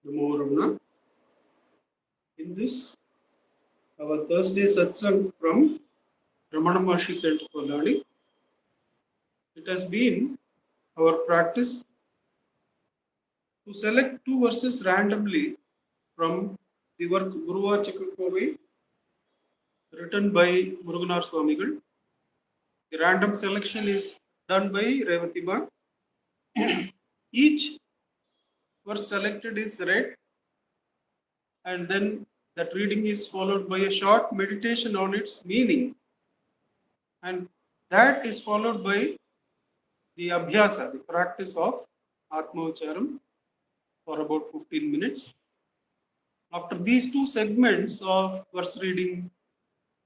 Namo Ramana. In this, our Thursday Satsang from Ramanacentre for learning, it has been our practice to select two verses randomly from the work Guruva Chakravai written by Muruganar Swamigal. The random selection is done by Revatima. Each verse selected is read, and then that reading is followed by a short meditation on its meaning, and that is followed by the abhyasa, the practice of Atma Ucharam for about 15 minutes. After these two segments of verse reading,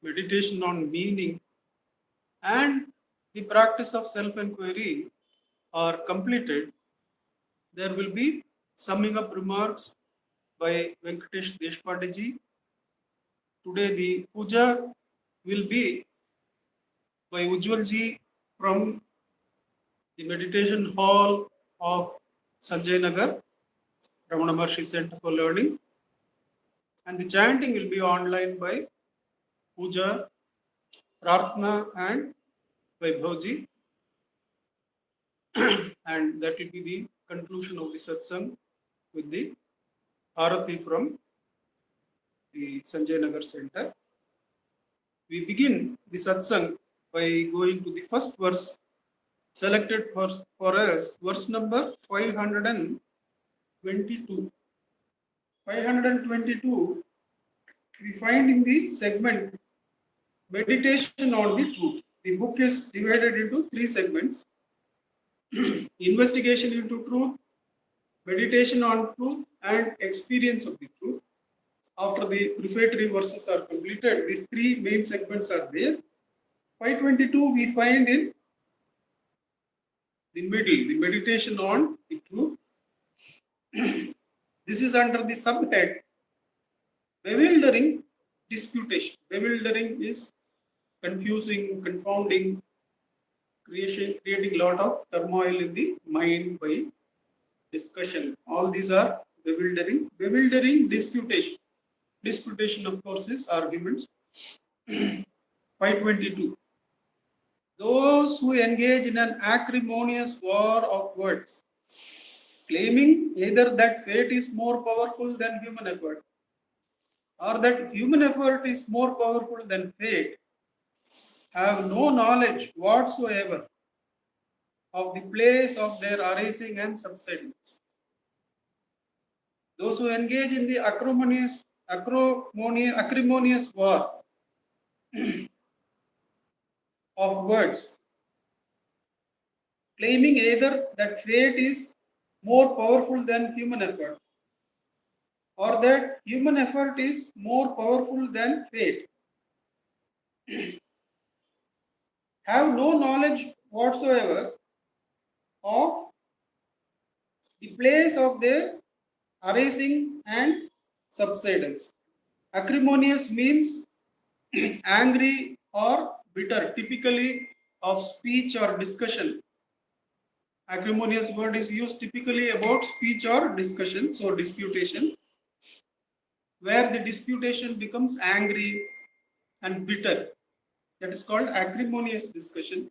meditation on meaning, and the practice of self-enquiry are completed, there will be summing up remarks by Venkatesh Deshpande ji. Today the puja will be by Ujjwal ji from the meditation hall of Sanjay Nagar, Ramanacentre Center for Learning. And the chanting will be online by Puja, Prarthana and Vaibhavji. And that will be the conclusion of the satsang with the Arati from the Sanjay Nagar Center. We begin the satsang by going to the first verse selected for us, verse number 522. 522, we find in the segment meditation on the truth. The book is divided into 3 segments: investigation into truth, meditation on truth, and experience of the truth. After the prefatory verses are completed, these 3 main segments are there. 522 we find in the middle, the meditation on the truth. This is under the subhead bewildering disputation. Bewildering is confusing, confounding, creating a lot of turmoil in the mind by discussion. All these are bewildering. Bewildering disputation. Disputation, of course, is arguments. 522. Those who engage in an acrimonious war of words, claiming either that fate is more powerful than human effort, or that human effort is more powerful than fate, have no knowledge whatsoever of the place of their arising and subsidence. Those who engage in the acrimonious war of words, claiming either that fate is more powerful than human effort, or that human effort is more powerful than fate, have no knowledge whatsoever of the place of their arising and subsidence. Acrimonious means angry or bitter, typically of speech or discussion. Acrimonious word is used typically about speech or discussion, so disputation, where the disputation becomes angry and bitter. That is called acrimonious discussion,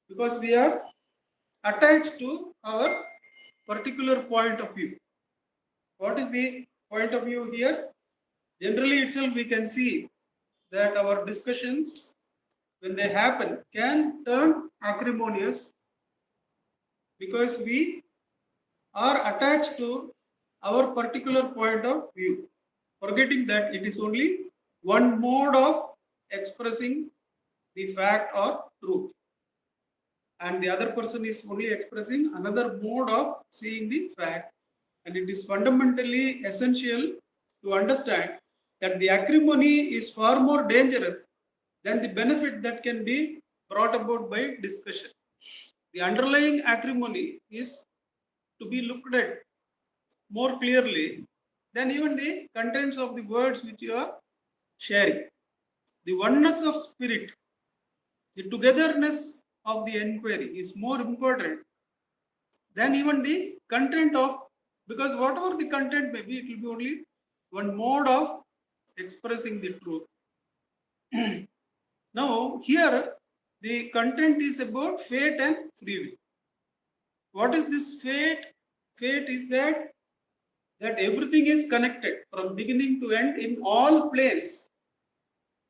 because we are attached to our particular point of view. What is the point of view here? Generally itself we can see that our discussions, when they happen, can turn acrimonious because we are attached to our particular point of view, forgetting that it is only one mode of expressing the fact or truth, and the other person is only expressing another mode of seeing the fact. And it is fundamentally essential to understand that the acrimony is far more dangerous than the benefit that can be brought about by discussion. The underlying acrimony is to be looked at more clearly than even the contents of the words which you are sharing. The oneness of spirit, the togetherness of the inquiry is more important than even the content of, because whatever the content may be, it will be only one mode of expressing the truth. Now, here the content is about fate and free will. What is this fate? Fate is that everything is connected from beginning to end in all planes.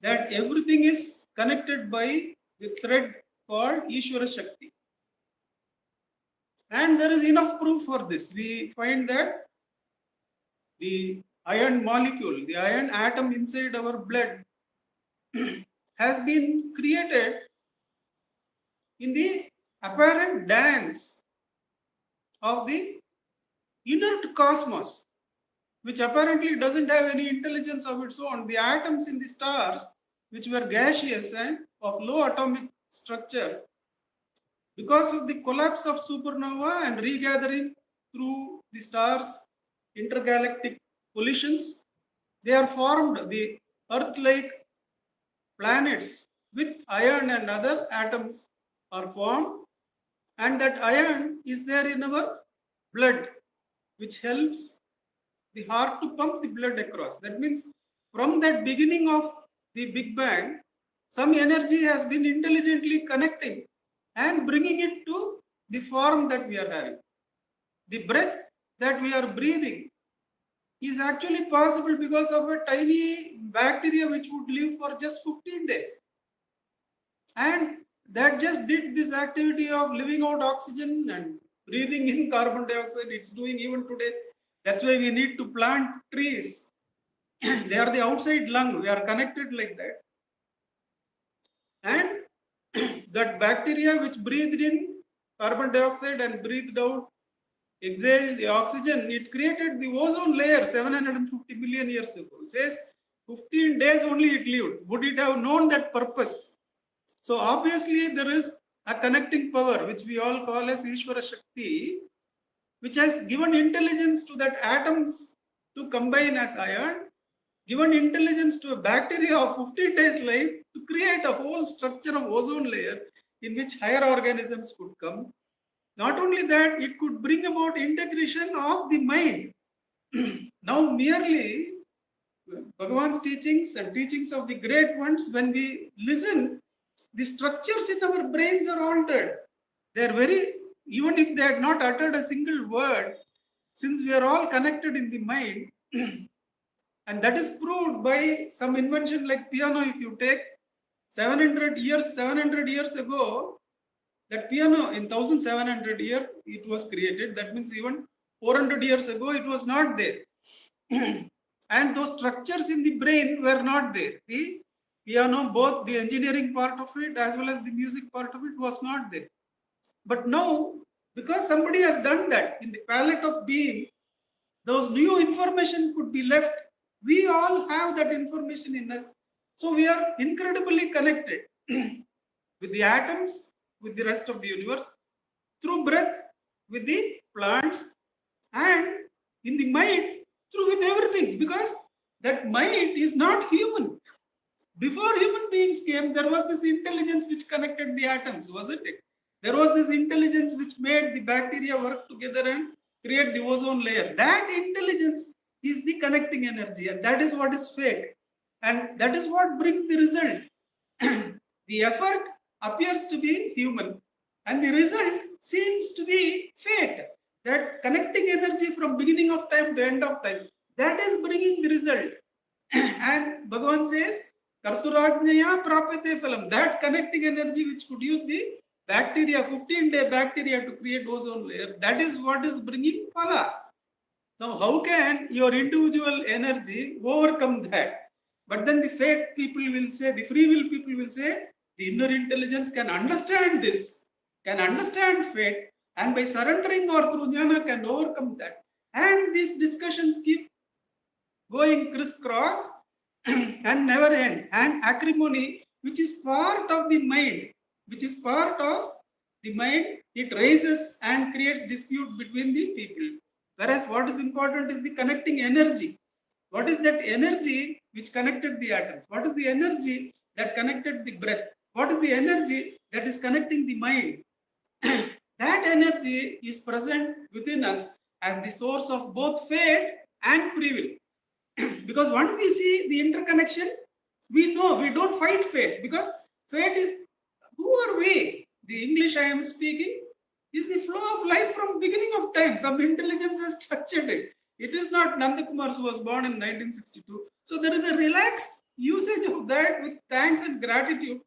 That everything is connected by the thread called Ishvara Shakti. And there is enough proof for this. We find that the iron molecule, the iron atom inside our blood has been created in the apparent dance of the inert cosmos, which apparently doesn't have any intelligence of its own. The atoms in the stars, which were gaseous and of low atomic structure, because of the collapse of supernova and regathering through the stars' intergalactic collisions, they are formed, the Earth-like planets with iron and other atoms are formed, and that iron is there in our blood, which helps the heart to pump the blood across. That means from that beginning of the Big Bang, some energy has been intelligently connecting and bringing it to the form that we are having. The breath that we are breathing is actually possible because of a tiny bacteria which would live for just 15 days. And that just did this activity of living out oxygen and breathing in carbon dioxide. It's doing even today. That's why we need to plant trees. They are the outside lung. We are connected like that. And that bacteria which breathed in carbon dioxide and breathed out, exhaled the oxygen, it created the ozone layer 750 million years ago. It says 15 days only it lived. Would it have known that purpose? So obviously there is a connecting power which we all call as Ishvara Shakti, which has given intelligence to that atoms to combine as iron, given intelligence to a bacteria of 15 days life to create a whole structure of ozone layer in which higher organisms could come. Not only that, it could bring about integration of the mind. Now merely Bhagavan's teachings and teachings of the great ones, when we listen, the structures in our brains are altered. They are very, even if they had not uttered a single word, since we are all connected in the mind, and that is proved by some invention like piano. If you take 700 years ago, that piano in 1700 years it was created. That means even 400 years ago it was not there. And those structures in the brain were not there. The piano, both the engineering part of it as well as the music part of it was not there. But now, because somebody has done that in the palette of being, those new information could be left. We all have that information in us. So we are incredibly connected with the atoms, with the rest of the universe, through breath, with the plants, and in the mind, through with everything, because that mind is not human. Before human beings came, there was this intelligence which connected the atoms, wasn't it? There was this intelligence which made the bacteria work together and create the ozone layer. That intelligence is the connecting energy, and that is what is fate. And that is what brings the result. The effort appears to be human, and the result seems to be fate. That connecting energy from beginning of time to end of time, that is bringing the result. And Bhagavan says, Karturajnaya prapate phalam. That connecting energy which could use the bacteria, 15-day bacteria to create ozone layer, that is what is bringing phala. Now, how can your individual energy overcome that? But then the fate people will say, the free will people will say, the inner intelligence can understand this, can understand fate, and by surrendering or through jnana can overcome that. And these discussions keep going crisscross and never end. And acrimony, which is part of the mind, it raises and creates dispute between the people. Whereas what is important is the connecting energy. What is that energy which connected the atoms? What is the energy that connected the breath? What is the energy that is connecting the mind? That energy is present within us as the source of both fate and free will. Because once we see the interconnection, we know we don't fight fate, because fate is, who are we? The English I am speaking is the flow of life from beginning of time. Some intelligence has structured it. It is not Nandakumarji who was born in 1962. So there is a relaxed usage of that with thanks and gratitude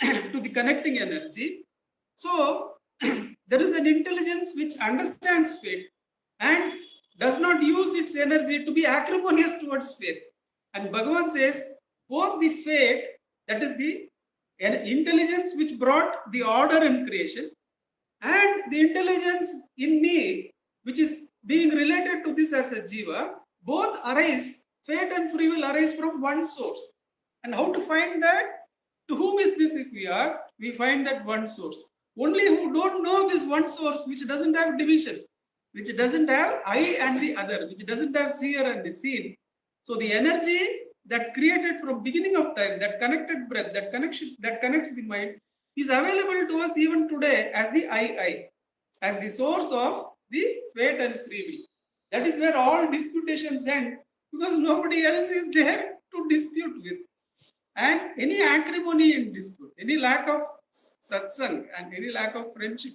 to the connecting energy. So there is an intelligence which understands fate and does not use its energy to be acrimonious towards fate. And Bhagavan says, both the fate, that is the intelligence which brought the order in creation, and the intelligence in me, which is being related to this as a jiva, both arise, fate and free will arise from one source. And how to find that? To whom is this, if we ask? We find that one source. Only who don't know this one source, which doesn't have division, which doesn't have I and the other, which doesn't have seer and the seen. So the energy that created from beginning of time, that connected breath, that connection that connects the mind, is available to us even today as the I, as the source of the fate and free will. That is where all disputations end, because nobody else is there to dispute with. And any acrimony in dispute, any lack of satsang and any lack of friendship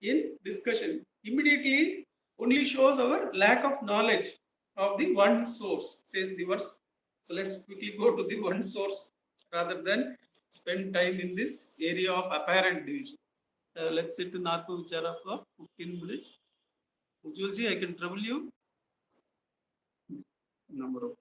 in discussion. Immediately only shows our lack of knowledge of the one source, says the verse. So let's quickly go to the one source rather than spend time in this area of apparent division. Let's sit in Atma Vichara for 15 minutes. Ujjwalji, I can trouble you. Number of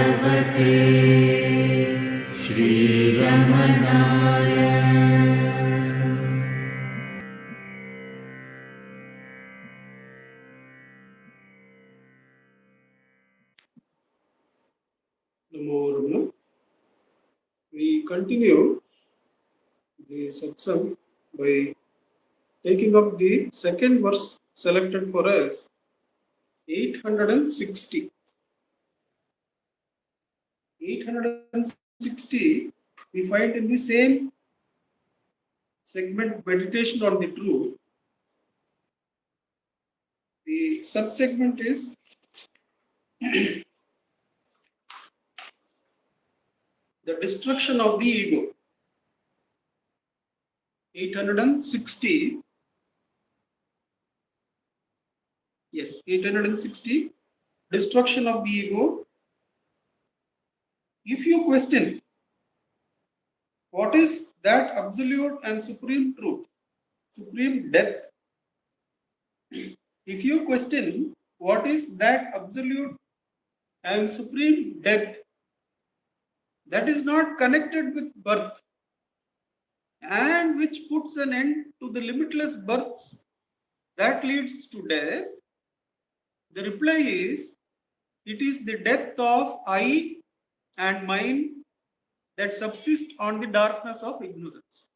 Namo Ramana. We continue the satsang by taking up the second verse selected for us, 860. 860 we find in the same segment, meditation on the truth. The sub-segment is the destruction of the ego. 860. Yes, 860. Destruction of the ego. If you question what is that absolute and supreme truth, supreme death, if you question what is that absolute and supreme death that is not connected with birth and which puts an end to the limitless births that leads to death, the reply is, it is the death of I and mine that subsist on the darkness of ignorance.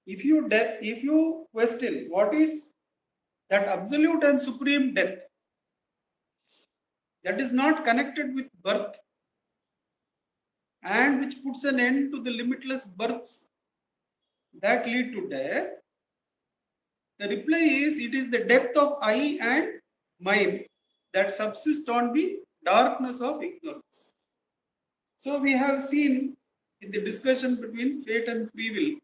If you question what is that absolute and supreme death that is not connected with birth and which puts an end to the limitless births that lead to death, the reply is, it is the death of I and mine that subsist on the darkness of ignorance. So we have seen in the discussion between fate and free will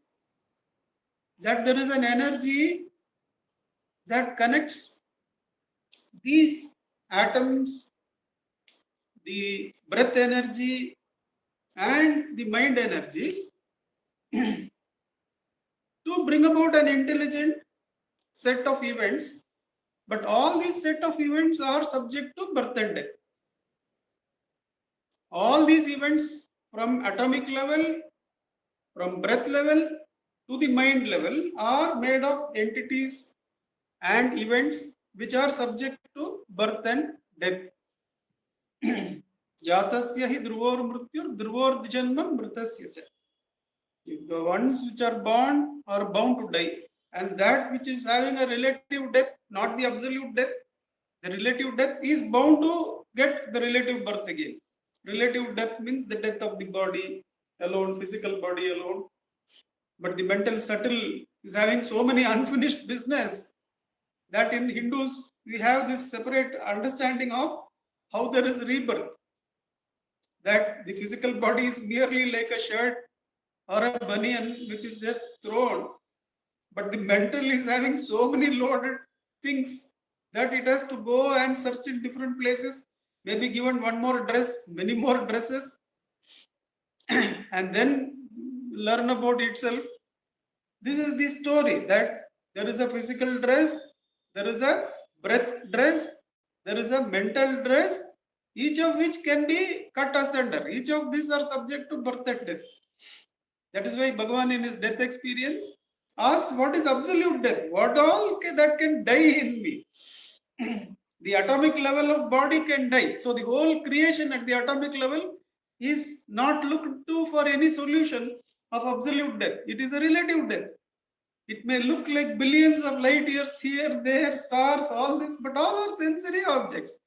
that there is an energy that connects these atoms, the breath energy and the mind energy to bring about an intelligent set of events, but all these set of events are subject to birth and death. All these events from atomic level, from breath level to the mind level are made of entities and events which are subject to birth and death. Jatasya hi dhruvor mrityur dhruvor janmam mritasya cha. If the ones which are born are bound to die, and that which is having a relative death, not the absolute death, the relative death is bound to get the relative birth again. Relative death means the death of the body alone, physical body alone. But the mental subtle is having so many unfinished business that in Hindus we have this separate understanding of how there is rebirth. That the physical body is merely like a shirt or a banyan which is just thrown. But the mental is having so many loaded things that it has to go and search in different places, maybe given one more dress, many more dresses, and then learn about itself. This is the story that there is a physical dress, there is a breath dress, there is a mental dress, each of which can be cut asunder. Each of these are subject to birth and death. That is why Bhagavan in his death experience asked, what is absolute death? What all that can die in me? The atomic level of body can die. So the whole creation at the atomic level is not looked to for any solution of absolute death. It is a relative death. It may look like billions of light years here, there, stars, all this, but all are sensory objects.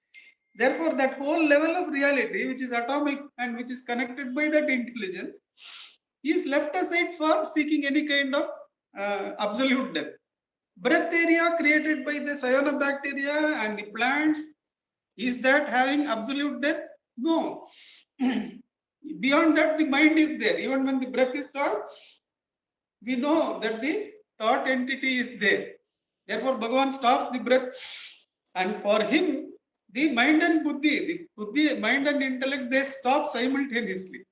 Therefore, that whole level of reality, which is atomic and which is connected by that intelligence, is left aside for seeking any kind of absolute death. Breath area created by the cyanobacteria and the plants, is that having absolute death? No. Beyond that, the mind is there. Even when the breath is thought, we know that the thought entity is there. Therefore, Bhagavan stops the breath, and for him, the mind and buddhi, mind and intellect, they stop simultaneously.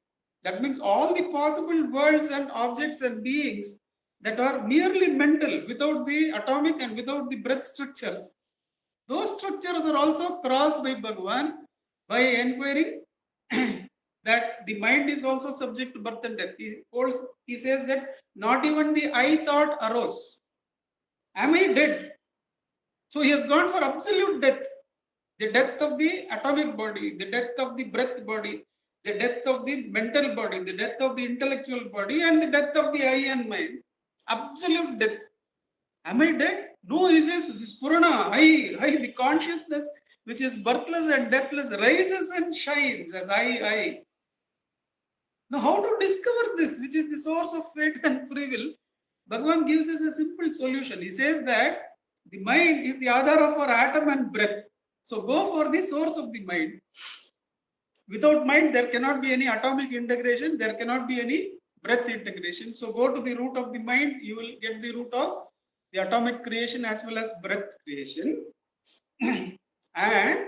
That means all the possible worlds and objects and beings that are merely mental, without the atomic and without the breath structures, those structures are also crossed by Bhagavan by inquiring that the mind is also subject to birth and death. He says that not even the I thought arose. Am I dead? So he has gone for absolute death. The death of the atomic body, the death of the breath body, the death of the mental body, the death of the intellectual body, and the death of the I and mind. Absolute death. Am I dead? No, he says, this Purana, I, the consciousness which is birthless and deathless rises and shines as I. Now, how to discover this, which is the source of fate and free will? Bhagavan gives us a simple solution. He says that the mind is the Aadhar of our atom and breath. So go for the source of the mind. Without mind, there cannot be any atomic integration, there cannot be any breath integration. So go to the root of the mind, you will get the root of the atomic creation as well as breath creation. And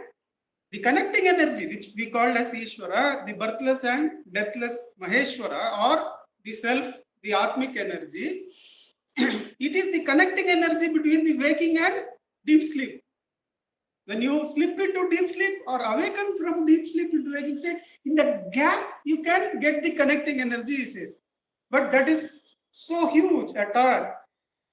the connecting energy, which we call as Ishvara, the birthless and deathless Maheshwara, or the self, the Atmic energy, it is the connecting energy between the waking and deep sleep. When you slip into deep sleep or awaken from deep sleep into waking state, in that gap, you can get the connecting energy, he says. But that is so huge a task.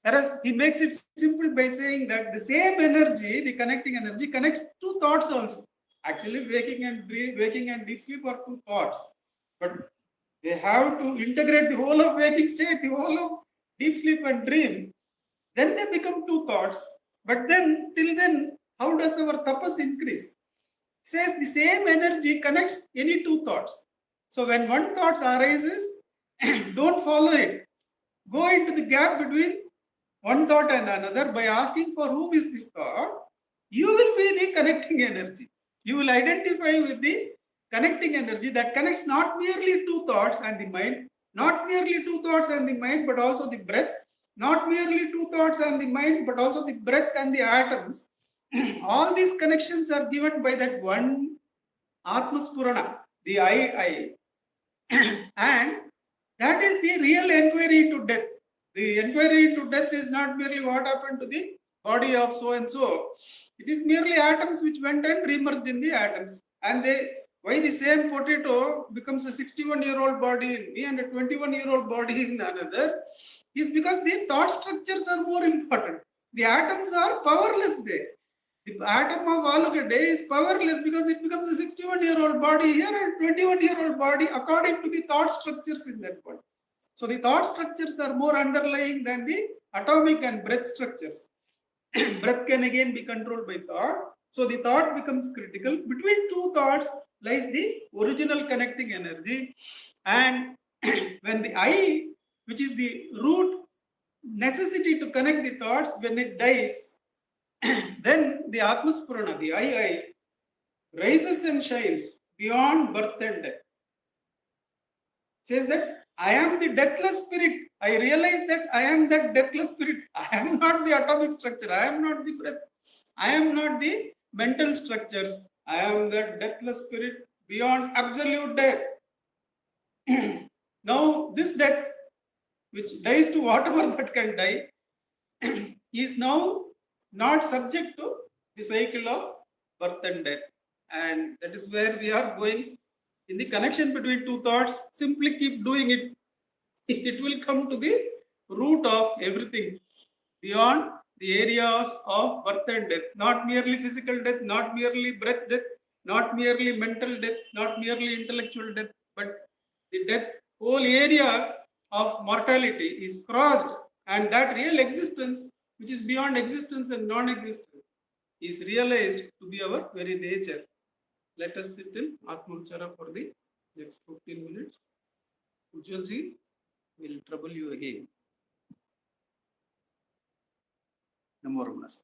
Whereas he makes it simple by saying that the same energy, the connecting energy, connects two thoughts also. Actually, waking and deep sleep are two thoughts. But they have to integrate the whole of waking state, the whole of deep sleep and dream. Then they become two thoughts. But then, till then, how does our tapas increase? Says the same energy connects any two thoughts. So when one thought arises, don't follow it. Go into the gap between one thought and another by asking for whom is this thought. You will be the connecting energy. You will identify with the connecting energy that connects not merely two thoughts and the mind, not merely two thoughts and the mind, but also the breath, not merely two thoughts and the mind, but also the breath and the atoms. All these connections are given by that one Atmaspurana, the I. And that is the real enquiry into death. The enquiry into death is not merely what happened to the body of so and so. It is merely atoms which went and remerged in the atoms. And why the same potato becomes a 61-year-old body in me and a 21-year-old body in another is because the thought structures are more important. The atoms are powerless there. The atom of Alugade is powerless because it becomes a 61-year-old body here and 21-year-old body according to the thought structures in that body. So the thought structures are more underlying than the atomic and breath structures. Breath can again be controlled by thought. So the thought becomes critical. Between two thoughts lies the original connecting energy. And when the I, which is the root necessity to connect the thoughts, when it dies, then the Atmaspurana, the I, rises and shines beyond birth and death. Says that I am the deathless spirit. I realize that I am that deathless spirit. I am not the atomic structure. I am not the breath. I am not the mental structures. I am the deathless spirit beyond absolute death. Now, this death, which dies to whatever that can die, is now not subject to the cycle of birth and death. And that is where we are going in the connection between two thoughts. Simply keep doing it. It will come to the root of everything beyond the areas of birth and death. Not merely physical death, not merely breath death, not merely mental death, not merely intellectual death, but the death, whole area of mortality is crossed, and that real existence, which is beyond existence and non-existence, is realized to be our very nature. Let us sit in Atmachara for the next 15 minutes. Ujjalji will trouble you again. Namo Ramana.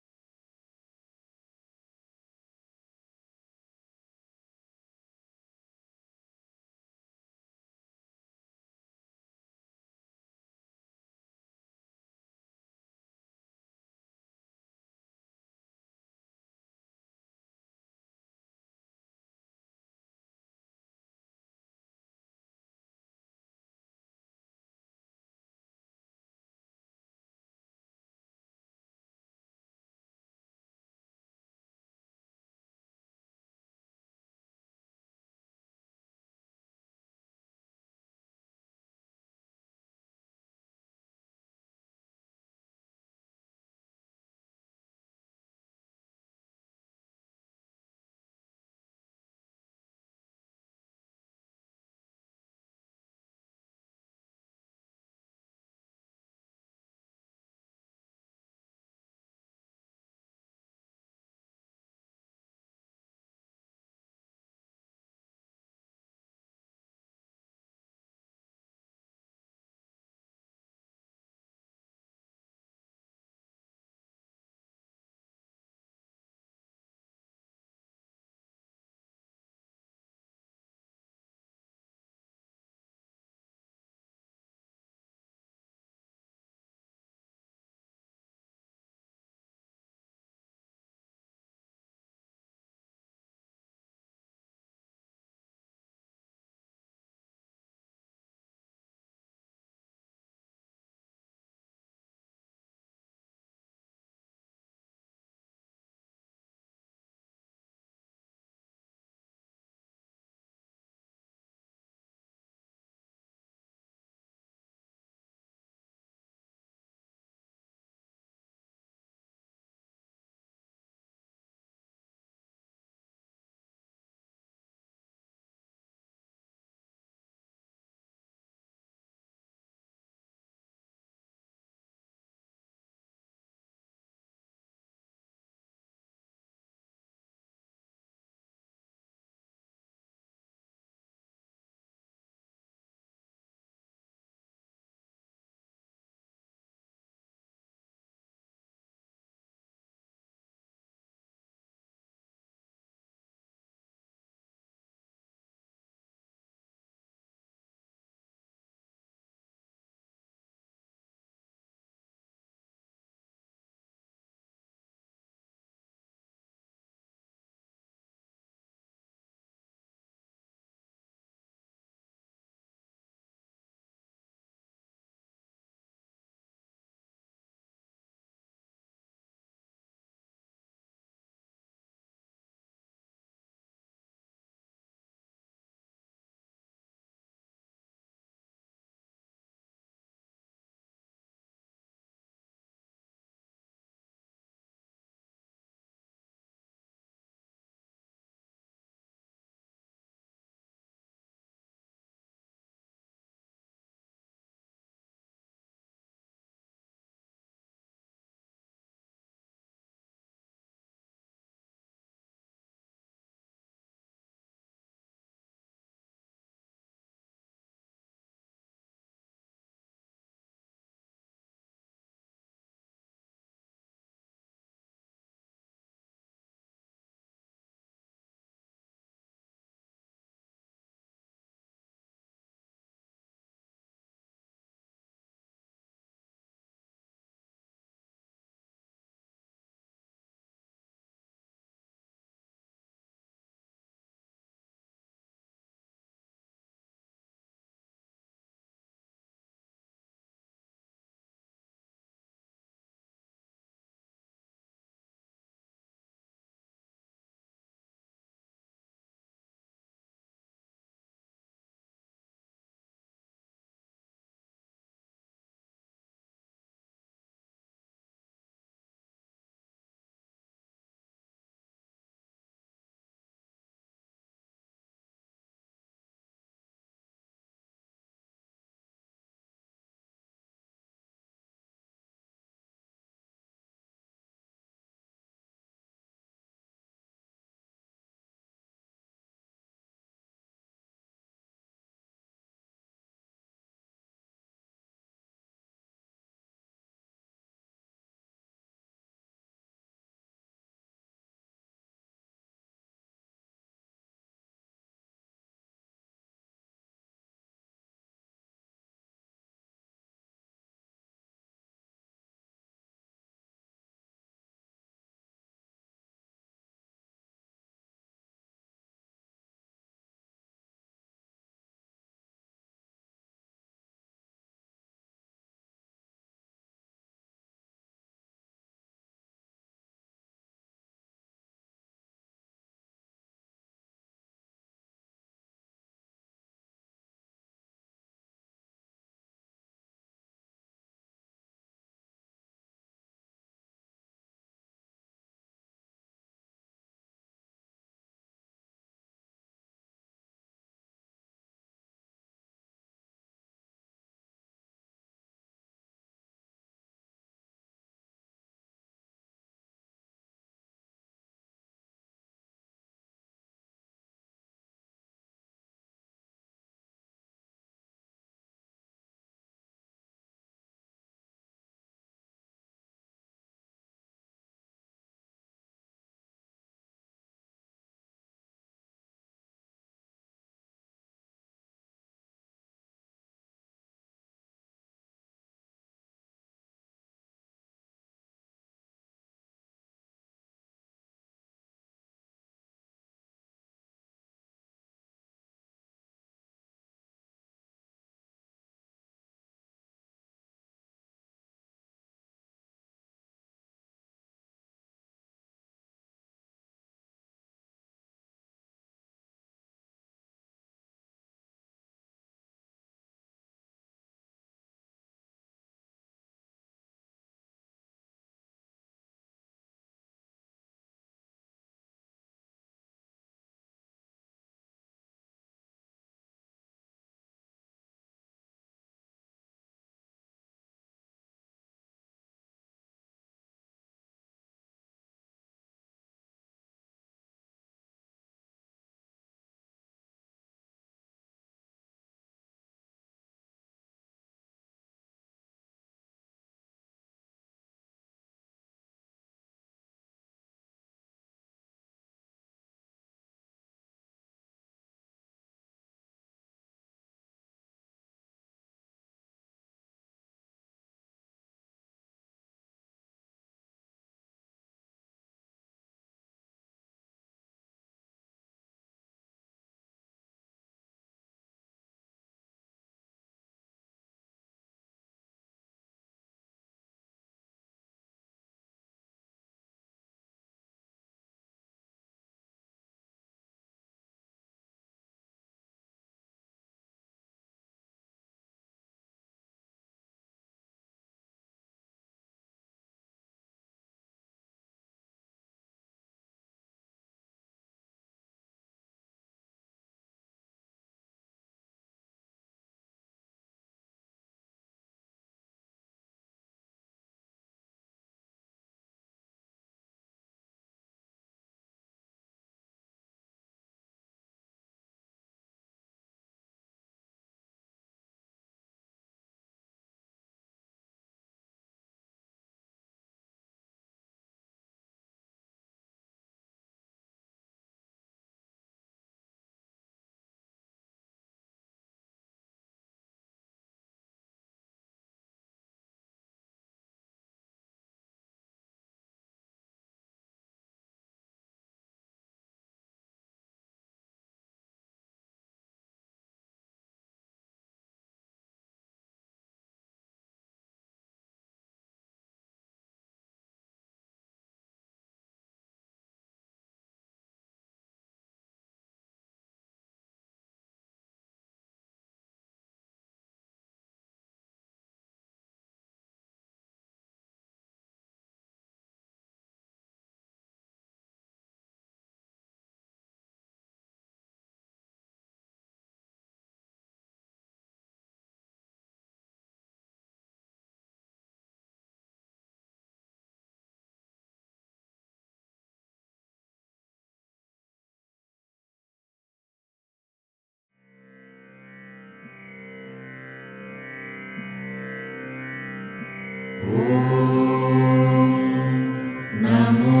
नमो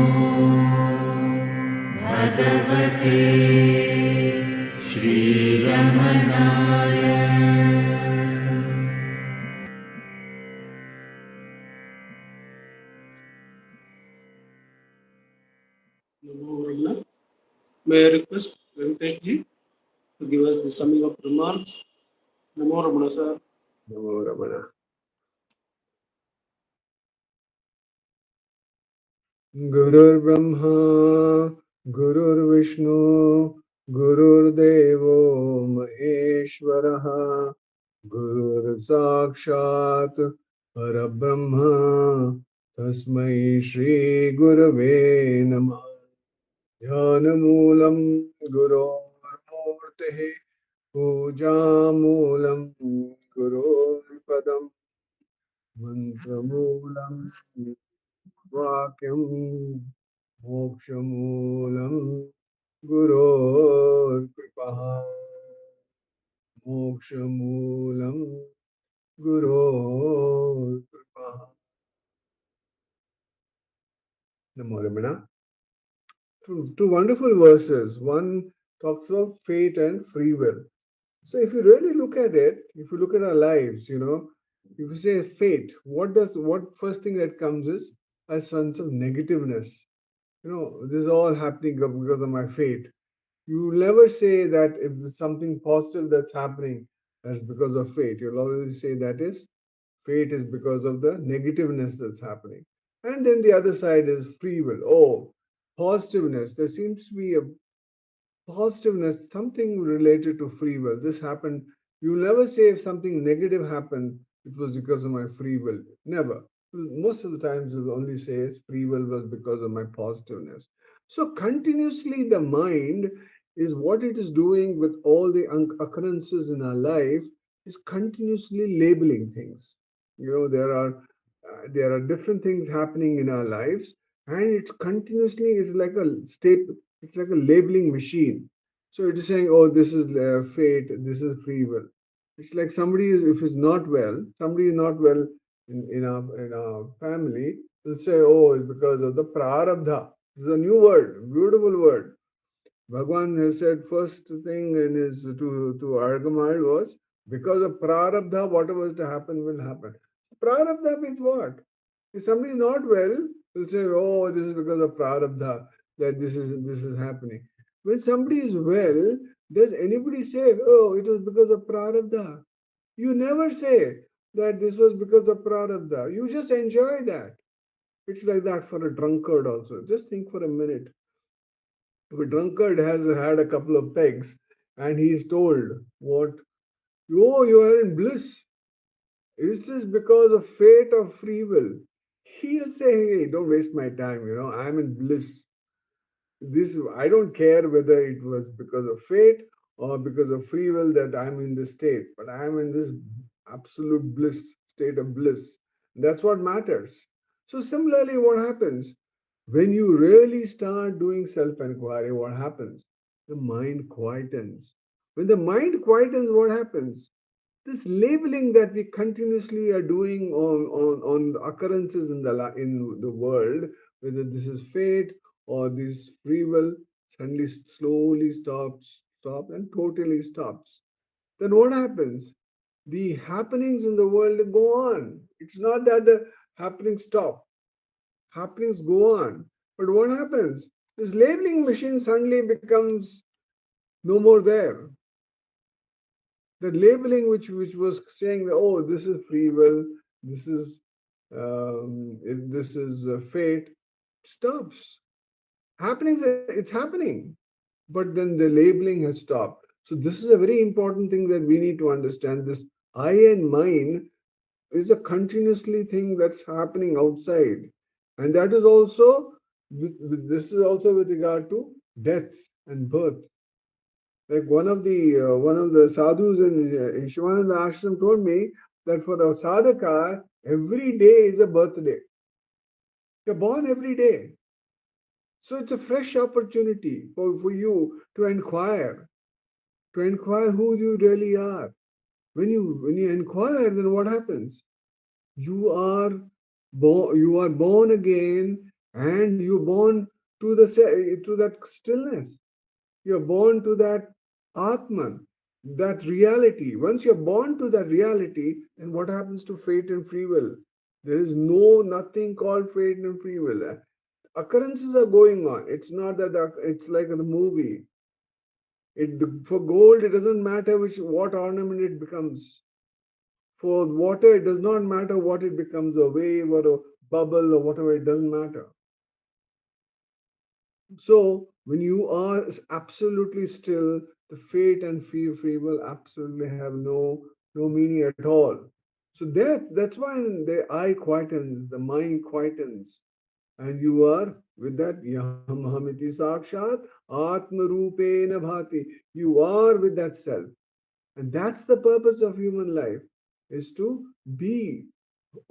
भगवते श्रीरमणाय। Namo Ramana. May I request Venkatesh ji to give us the summing up remarks? Namo Ramana sir. Namo Ramana. Gurur Brahma, Gurur Vishnu, Gurur Devo Maheshwaraha, Gurur Sakshat Parabrahma, Tasmai Shri Gurave Namah. Dhanamulam Gurur Murtehe, Pujamulam Gurur Padam, Mantramulam वाक्यं मोक्षमूलं गुरोर्कृपः मोक्षमूलं गुरोर्कृपः. Namo Ramana. Two wonderful verses. One talks about fate and free will. So if you really look at it, if you look at our lives, if you say fate, what first thing that comes is a sense of negativeness. This is all happening because of my fate. You never say that if there's something positive that's happening, that's because of fate. You'll always say that is fate is because of the negativeness that's happening. And then the other side is free will. Oh, positiveness. There seems to be a positiveness, something related to free will. This happened. You never say if something negative happened, it was because of my free will. Never. Most of the times, you'll only say free will was because of my positiveness. So, continuously, the mind is what it is doing with all the occurrences in our life is continuously labeling things. There are different things happening in our lives, and it's continuously it's like a state it's like a labeling machine. So it is saying, oh, this is fate, this is free will. It's like if he's not well, somebody is not well in our family, they'll say, oh, it's because of the prarabdha. This is a new word, beautiful word. Bhagwan has said first thing in his to Argamad was because of prarabdha, whatever is to happen will happen. Prarabdha means what? If somebody is not well, they'll say, "Oh, this is because of prarabdha that this is happening." When somebody is well, does anybody say, "Oh, it was because of prarabdha"? You never say that this was because of prarabdha. You just enjoy that. It's like that for a drunkard also. Just think for a minute. If a drunkard has had a couple of pegs and he is told, "What? Oh, you are in bliss. Is this because of fate or free will?" He'll say, "Hey, don't waste my time. I'm in bliss. I don't care whether it was because of fate or because of free will that I'm in this state, but I'm in this absolute bliss, state of bliss. That's what matters." So, similarly, what happens when you really start doing self inquiry? What happens? The mind quietens. When the mind quietens, what happens? This labeling that we continuously are doing on occurrences in the world, whether this is fate or this free will, suddenly slowly stop and totally stops. Then what happens? The happenings in the world go on. It's not that the happenings stop. Happenings go on. But what happens? This labeling machine suddenly becomes no more there. The labeling which was saying that, oh, this is free will, this is fate, stops. It's happening, but then the labeling has stopped. So this is a very important thing that we need to understand. This I and mine is a continuously thing that's happening outside, and that is also this is also with regard to death and birth. Like one of the sadhus in Shivananda ashram told me that for a sadhaka, every day is a birthday. You're born every day. So it's a fresh opportunity for you to inquire who you really are. When you inquire, then what happens? You are You are born again, and you're born to to that stillness. You're born to that Atman, that reality. Once you're born to that reality, then what happens to fate and free will? There is nothing called fate and free will. Occurrences are going on. It's not that it's like in a movie. For gold, it doesn't matter what ornament it becomes. For water, it does not matter what it becomes, a wave or a bubble or whatever. It doesn't matter. So when you are absolutely still, the fate and free will absolutely have no meaning at all. So that's why the eye quietens, the mind quietens, and you are with that yam hamiti sakshat atma rupena bhati. You are with that self, and that's the purpose of human life, is to be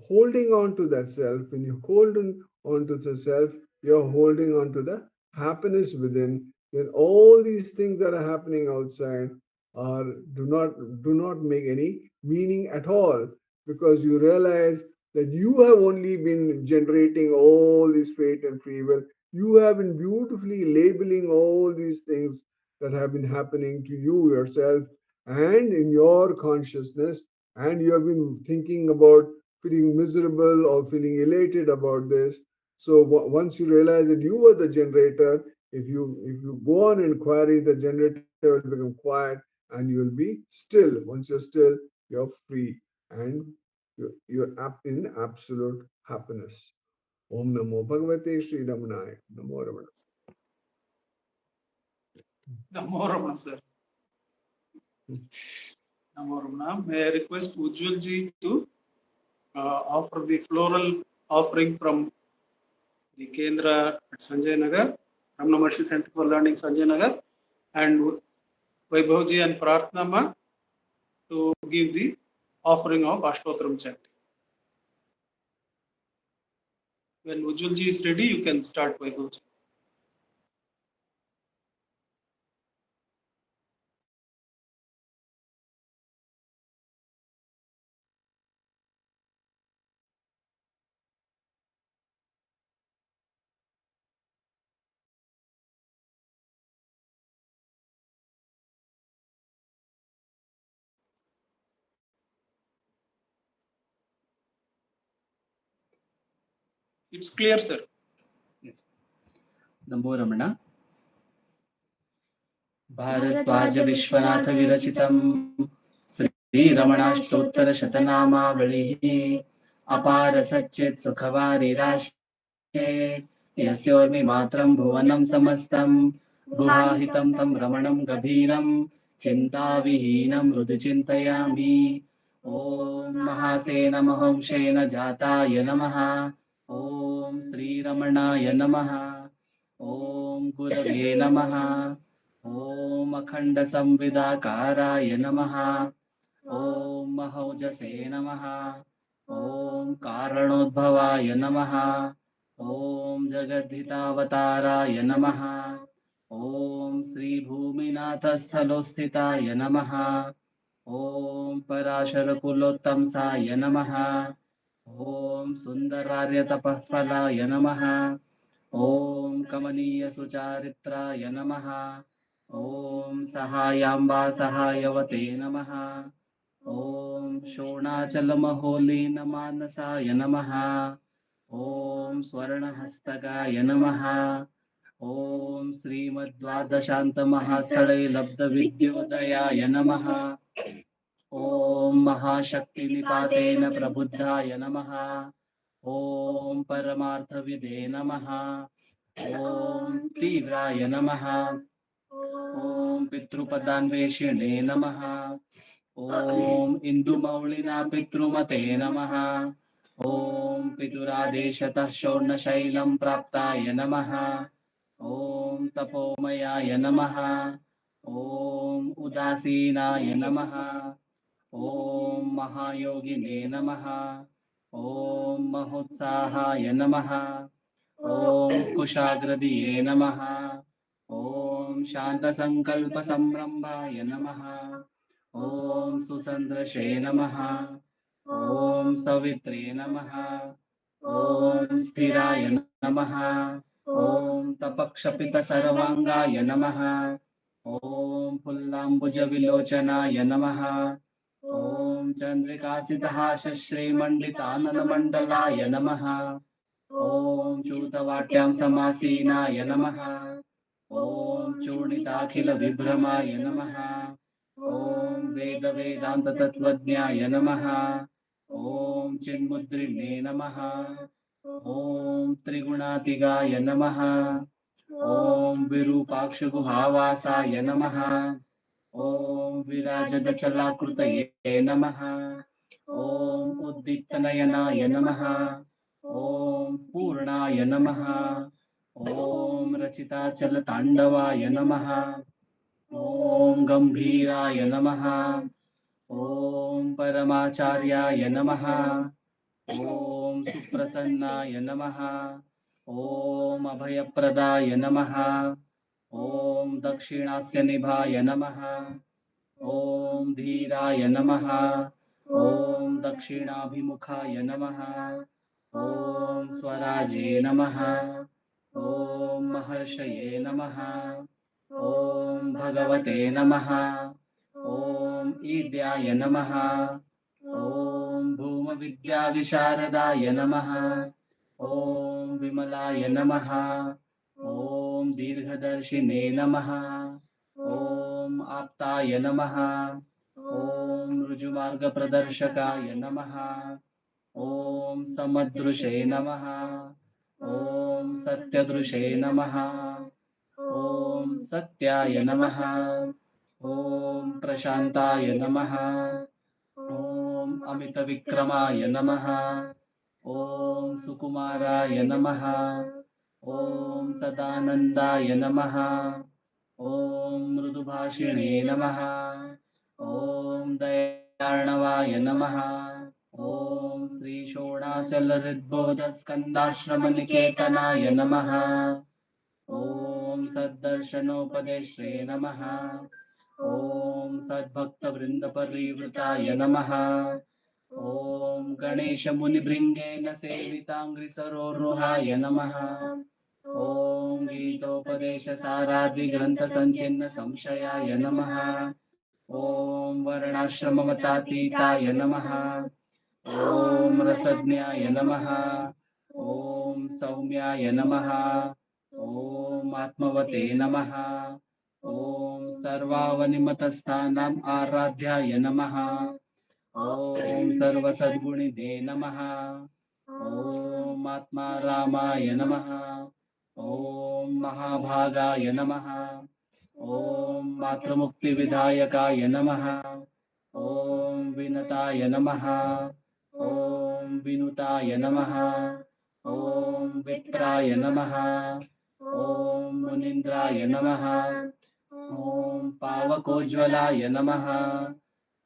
holding on to that self. When you hold on to the self, you're holding on to the happiness within. Then all these things that are happening outside are do not make any meaning at all, because you realize that you have only been generating all this fate and free will. You have been beautifully labeling all these things that have been happening to you yourself and in your consciousness, and you have been thinking about feeling miserable or feeling elated about this. So once you realize that you are the generator, if you go on inquiry, the generator will become quiet and you will be still. Once you're still, you're free, and you're in absolute happiness. Om Namo Bhagavate Sri Ramanaya. Namo Ramana. Namo Ramana, sir. Namo Ramana. May I request Ujjwalji to offer the floral offering from the Kendra at Sanjay Nagar, Ramanacentre Center for Learning, Sanjay Nagar, and Vaibhavji and Prarthnama to give the offering of Ashtotram chant. When Ujjwalji is ready, you can start, Vaibhavji. It's clear, sir. Yes. Namo Ramana. Bhardwaj Vishwanath विरचितम् श्रीरमणाष्टोत्तर शतनामावलिः अपार सच्चित् सुखवारिराशे यस्योर्मिमात्रम् भुवनं समस्तम् गुहाहितं तं रमणं गभीरं चिन्ताविहीनं हृदि चिन्तयामि ॐ महासेन महंसेन जाताय नमः ॐ श्रीरमणाय नमः ॐ गुरवे नमः ॐ अखण्डसंविदाकाराय नमः ॐ महौजसे नमः ॐ कारणोद्भवाय नमः ॐ जगद्धितावताराय नमः ॐ श्रीभूमिनाथस्थलोस्थिताय नमः ॐ पराशरकुलोत्तंसाय नमः ॐ सुन्दरार्यतपःफलाय नमः ॐ कमनीयसुचारित्राय नमः ॐ सहायाम्बा सहायवते नमः ॐ शोणाचलमहोलीनमानसाय नमः ॐ स्वर्णहस्तकाय नमः ॐ श्रीमद्द्वादशान्तमहास्थळे लब्धविद्योदयाय नमः ॐ महाशक्तिनिपातेन प्रबुद्धाय नमः ॐ परमार्थविदे नमः ॐ तीव्राय नमः ॐ पितृपदान्वेषिणे नमः ॐ इन्दुमौलिना पितृमते नमः ॐ पितुरादेशतः शौर्णशैलं प्राप्ताय नमः ॐ तपोमयाय नमः ॐ उदासीनाय नमः ॐ महायोगिने नमः ॐ महोत्साहाय नमः ॐ कुशाग्रदिये नमः ॐ शान्तसङ्कल्पसंरम्भाय नमः ॐ सुसन्दृशे नमः ॐ सवित्रे नमः ॐ स्थिराय नमः। ॐ तपक्षपितसर्वाङ्गाय नमः। ॐ पुल्लाम्बुजविलोचनाय नमः। ॐ चन्द्रिकासितहासश्रीमण्डिताननमण्डलाय नमः। ॐ चूतवाट्यां समासीनाय नमः। ॐ चूर्णिताखिलविभ्रमाय नमः। ॐ वेदवेदान्ततत्त्वज्ञाय नमः। ॐ चिन्मुद्रिणे नमः। ॐ त्रिगुणातिगाय नमः। ॐ विरूपाक्षगुहावासाय नमः। ॐ विराजदचलाकृतये नमः। ॐ उद्दीप्तनयनाय नमः। ॐ पूर्णाय नमः। ॐ रचिताचलताण्डवाय नमः। ॐ गम्भीराय नमः। ॐ परमाचार्याय नमः। ॐ सुप्रसन्नाय नमः। ॐ अभयप्रदाय नमः। ॐ दक्षिणास्य निभाय नमः। ॐ धीराय नमः। ॐ दक्षिणाभिमुखाय नमः। ॐ स्वराजे नमः। ॐ महर्षये नमः। ॐ भगवते नमः। ॐ ईद्याय नमः। ॐ भूमविद्याविशारदाय नमः। ॐ विमलाय नमः। ॐ दीर्घदर्शिने नमः। ॐ आप्ताय नमः। ॐ ऋजुमार्गप्रदर्शकाय नमः। ॐ समदृशे नमः। ॐ सत्यदृशे नमः। ॐ सत्याय नमः। ॐ प्रशान्ताय नमः। ॐ अमितविक्रमाय नमः। ॐ सुकुमाराय नमः। ॐ सदानन्दाय नमः। ॐ मृदुभाषिणे नमः। ॐ दयार्णवाय नमः। ॐ श्रीषोणाचलहृद्बोधस्कन्दाश्रमनिकेतनाय नमः। ॐ सद्दर्शनोपदेश्रे नमः। ॐ सद्भक्तवृन्दपरिवृताय नमः। ॐ गणेशमुनिभृङ्गेन सेविताङ्घ्रिसरोरुहाय नमः। ॐ गीतोपदेशसारादिग्रन्थसञ्चिन्न संशयाय नमः। ॐ वर्णाश्रममतातीताय नमः। ॐ रसज्ञाय नमः। ॐ सौम्याय नमः। ॐ आत्मवते नमः। ॐ सर्वावनिमतस्थानाम् आराध्याय नमः। ॐ सर्वसद्गुणिने नमः। ॐ आत्मा रामाय नमः। ॐ महाभागाय नमः। ॐ मातृमुक्तिविधायकाय नमः। ॐ विनताय नमः। ॐ विनुताय नमः। ॐ विप्राय नमः। ॐ मुनीन्द्राय नमः। ॐ पावकोज्ज्वलाय नमः।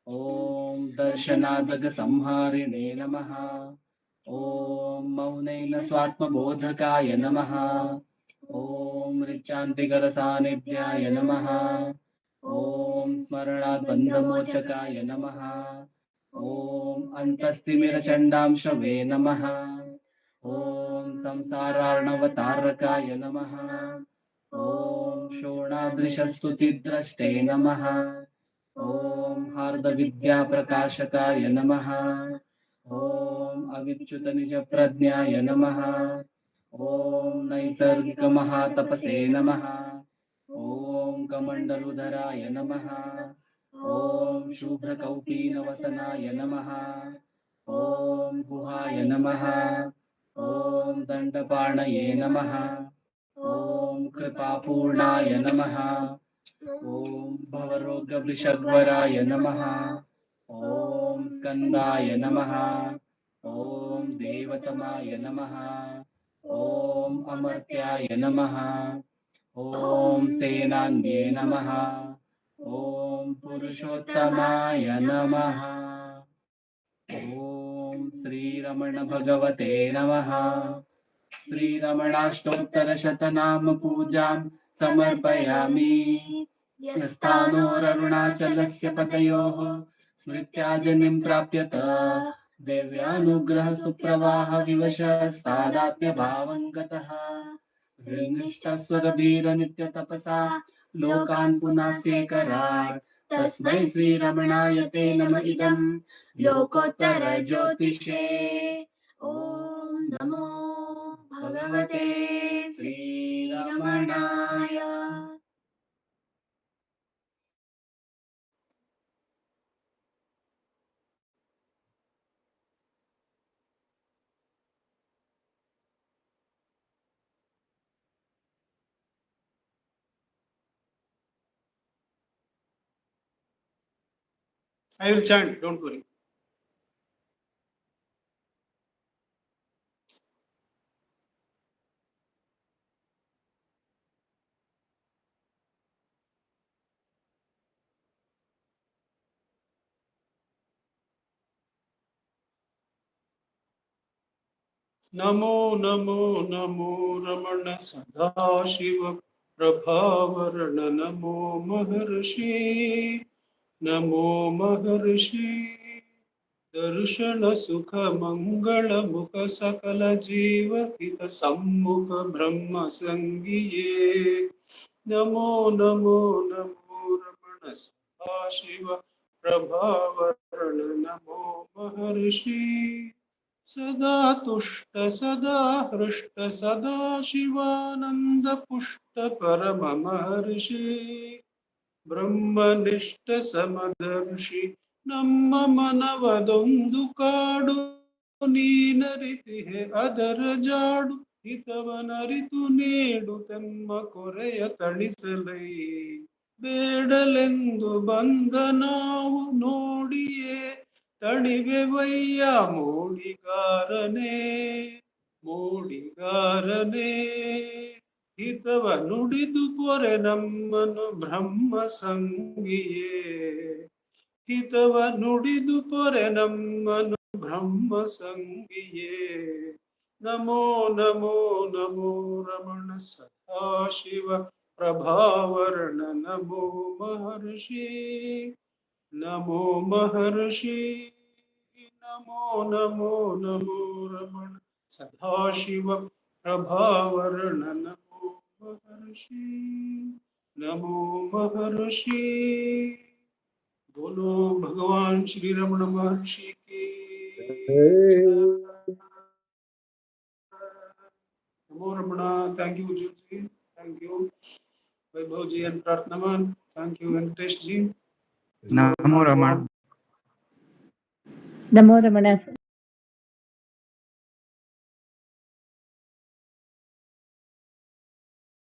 ॐ दर्शनादगसंहारिणे नमः। ॐ मौनेन स्वात्मबोधकाय नमः। ॐ ऋचान्तिकरसान्निध्याय नमः। ॐ स्मरणाद्बन्धमोचकाय नमः। ॐ अन्तस्तिमिरचण्डांशवे नमः। ॐ संसारार्णवतारकाय नमः। ॐ शोणादृशस्तुतिद्रष्टे नमः। ॐ हार्दविद्याप्रकाशकाय नमः। ॐ अविच्युतनिजप्रज्ञाय नमः। ॐ नैसर्गिकमहातपसे नमः। ॐ कमण्डलुधराय नमः। ॐ शुभ्रकौपीनवसनाय नमः। ॐ गुहाय नमः। ॐ दण्डपाणये नमः। ॐ कृपापूर्णाय नमः। ॐ भवरोगवृषग्वराय नमः। ॐ स्कन्दाय नमः। ॐ देवतमाय नमः। ॐ अमर्त्याय नमः। ॐ सेनान्ये नमः। ॐ पुरुषोत्तमाय नमः। ॐ श्रीरमण भगवते नमः। श्रीरमणाष्टोत्तरशतनाम पूजां समर्पयामि। स्थानोररुणाचलस्य पदयोः स्मृत्याजनिं प्राप्यत दिव्यानुग्रह सुप्रवाह विवशस्तादात्म्य भावं गतः हृन्निष्ठस्वरभीर नित्य तपसा लोकान् पुनास्येकराट् तस्मै श्रीरमणाय ते नम इदं लोकोत्तर ज्योतिषे ॐ नमो भगवते श्रीरमणाय. I will chant, don't worry. Namo Namo Namo रमण सदाशिव प्रभावरण नमो महर्षि नमो महर्षि दर्शन सुख मंगल मुख सकल जीव हित सम्मुख ब्रह्म संगिये नमो नमो नमो रमण सदाशिव प्रभावरण नमो महर्षि सदा तुष्ट सदा हृष्ट सदा शिवानंद पुष्ट परम महर्षि ಬ್ರಹ್ಮನಿಷ್ಠ ಸಮದರ್ಶಿ ನಮ್ಮ ಮನವದೊಂದು ಕಾಡು ನೀನರಿತಿಹೆ ಅದರ ಜಾಡು ಹಿತವನರಿತು ನೀಡು ತೆಮ್ಮ ಕೊರೆಯ ತಣಿಸಲೈ ಬೇಡಲೆಂದು ಬಂದ ನಾವು ನೋಡಿಯೇ ತಣಿವೆವಯ್ಯ ಮೋಡಿಗಾರನೇ ಮೋಡಿಗಾರನೇ ಹಿತವ ನುಡಿದು ಪೊರೆ ನಮ್ಮನು ಬ್ರಹ್ಮ ಸಂಗಿಯೇ ಹಿತವ ನುಡಿದು ಪೊರೆ ನಮ್ಮನು ಬ್ರಹ್ಮ ಸಂಗಿಯೇ ನಮೋ ನಮೋ ನಮೋ ರಮಣ ಸದಾಶಿವ ಪ್ರಭಾವರ್ಣ ನಮೋ ಮಹರ್ಷಿ ನಮೋ ಮಹರ್ಷಿ ನಮೋ ನಮೋ ನಮೋ ರಮಣ ಸದಾಶಿವ प्रभावर्ण नमो महर्षि नमो महर्षि बोलो भगवान श्री रमण महर्षि की जय। नमो रमणा. थैंक यू जी, thank you Vaibhav ji and प्रार्थनामान. Thank you Venkatesh ji. नमो रमण. नमो रमण.